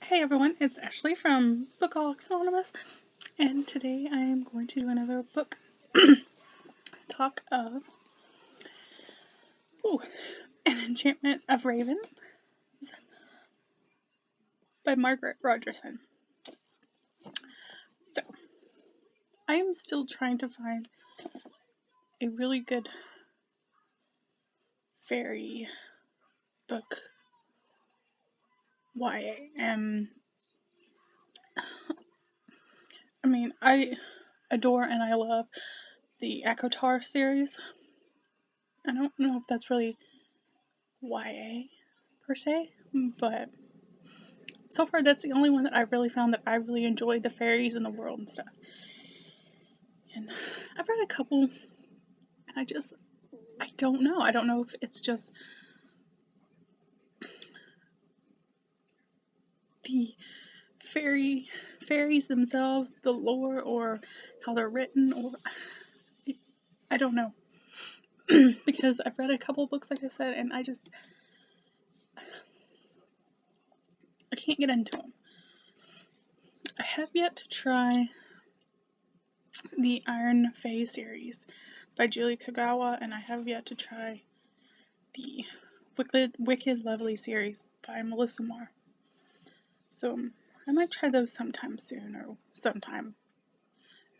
Hey everyone, it's Ashley from Bookaholics Anonymous, and today I am going to do another book talk of An Enchantment of Raven by Margaret Rogerson. So, I am still trying to find a really good fairy book YA, and I adore and I love the ACOTAR series. I don't know if that's really YA per se, but so far that's the only one that I really found that I really enjoyed, the fairies in the world and stuff. And I've read a couple, and I don't know. I don't know if it's just the fairies themselves, the lore, or how they're written, or I don't know. Because I've read a couple books, like I said, and I can't get into them. I have yet to try the Iron Fae series by Julie Kagawa, and I have yet to try the Wicked Lovely series by Melissa Marr. So I might try those sometime soon, or sometime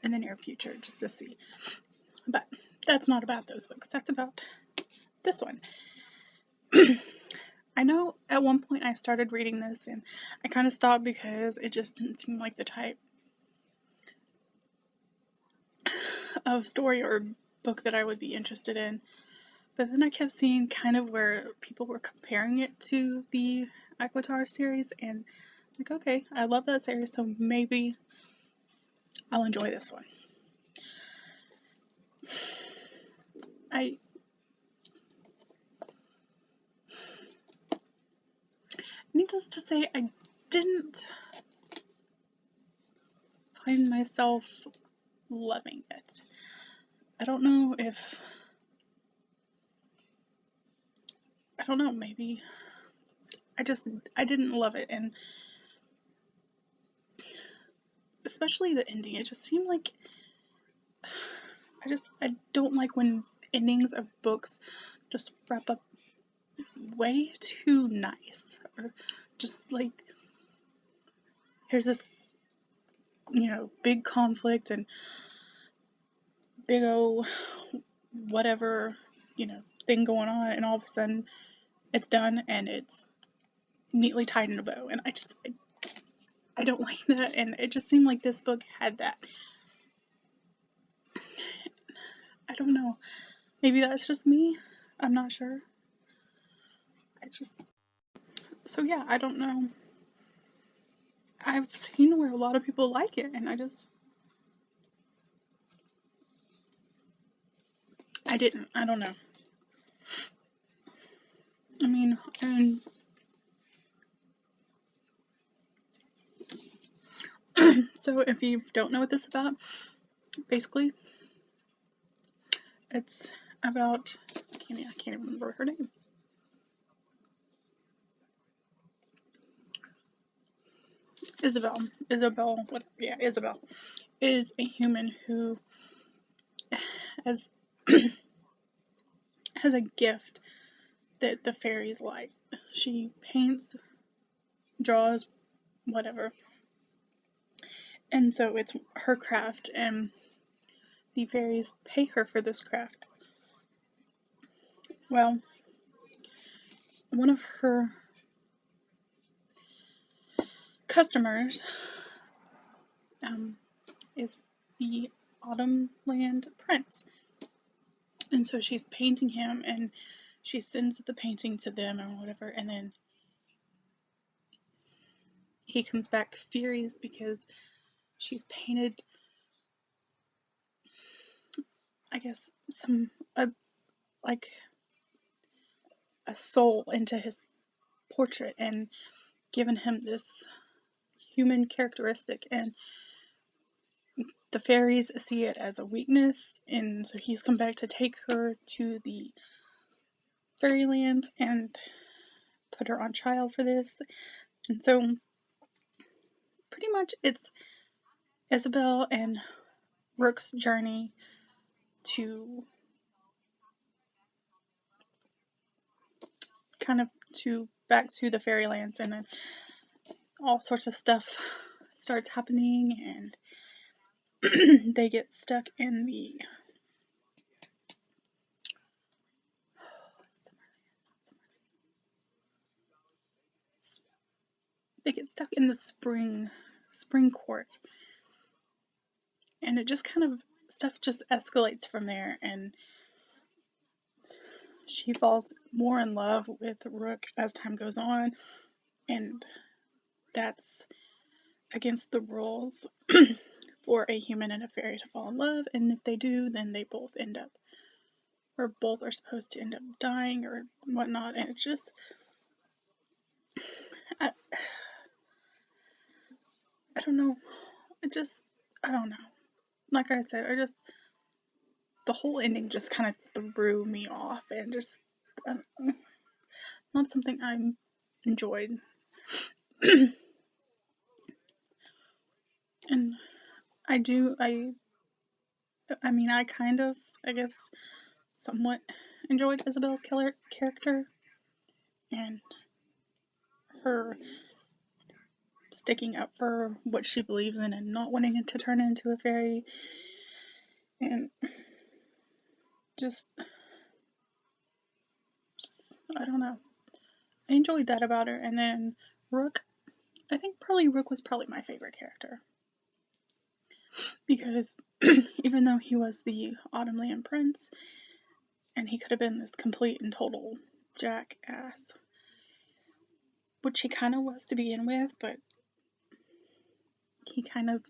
in the near future, just to see. But that's not about those books. That's about this one. I know at one point I started reading this and I kind of stopped because it just didn't seem like the type of story or book that I would be interested in. But then I kept seeing kind of where people were comparing it to the ACOTAR series, and like, okay, I love that series, so maybe I'll enjoy this one. Needless to say, I didn't find myself loving it. I don't know, maybe I didn't love it, and especially the ending, it just seemed like, I don't like when endings of books just wrap up way too nice, or just like, here's this, big conflict and big old whatever, thing going on, and all of a sudden it's done and it's neatly tied in a bow, and I don't like that, and it just seemed like this book had that. I don't know. Maybe that's just me. I'm not sure. So yeah, I don't know. I've seen where a lot of people like it, and I didn't. I don't know. And so if you don't know what this is about, basically, it's about, I can't even remember her name. Isabel, Isabel is a human who has has a gift that the fairies like. She paints, draws, whatever. And so it's her craft, and the fairies pay her for this craft. Well, one of her customers is the Autumnland Prince. And so she's painting him, and she sends the painting to them or whatever, and then he comes back furious because she's painted, I guess, like a soul into his portrait and given him this human characteristic, and the fairies see it as a weakness, and so he's come back to take her to the fairyland and put her on trial for this. And so much it's Isabel and Rook's journey to kind of back to the fairylands, and then all sorts of stuff starts happening, and they get stuck in the spring court, and it just kind of stuff just escalates from there, and she falls more in love with Rook as time goes on, and that's against the rules for a human and a fairy to fall in love, and if they do, then they both end up, or both are supposed to end up dying or whatnot, and it's just, I don't know, I don't know. Like I said, the whole ending just kind of threw me off, and just not something I enjoyed. And I mean, I kind of, I guess, somewhat enjoyed Isabel's character, and her sticking up for what she believes in and not wanting it to turn into a fairy, and just I don't know. I enjoyed that about her. And then Rook, I think Rook was probably my favorite character, because even though he was the Autumnland Prince, and he could have been this complete and total jackass, which he kind of was to begin with, but he kind of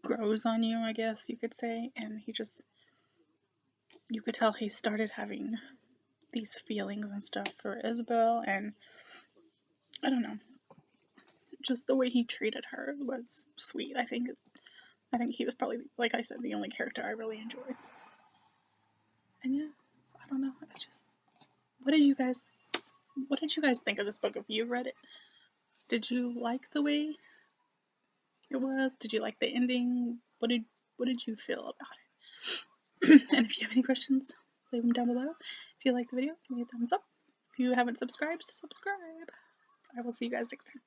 grows on you, I guess you could say, and you could tell he started having these feelings and stuff for Isabel, and I don't know, just the way he treated her was sweet. I think he was probably, like I said, the only character I really enjoyed. And yeah, I don't know, what did you guys think of this book? If you read it, did you like the way it was? Did you like the ending? What did you feel about it? And if you have any questions, leave them down below. If you like the video, give me a thumbs up. If you haven't subscribed, subscribe. I will see you guys next time.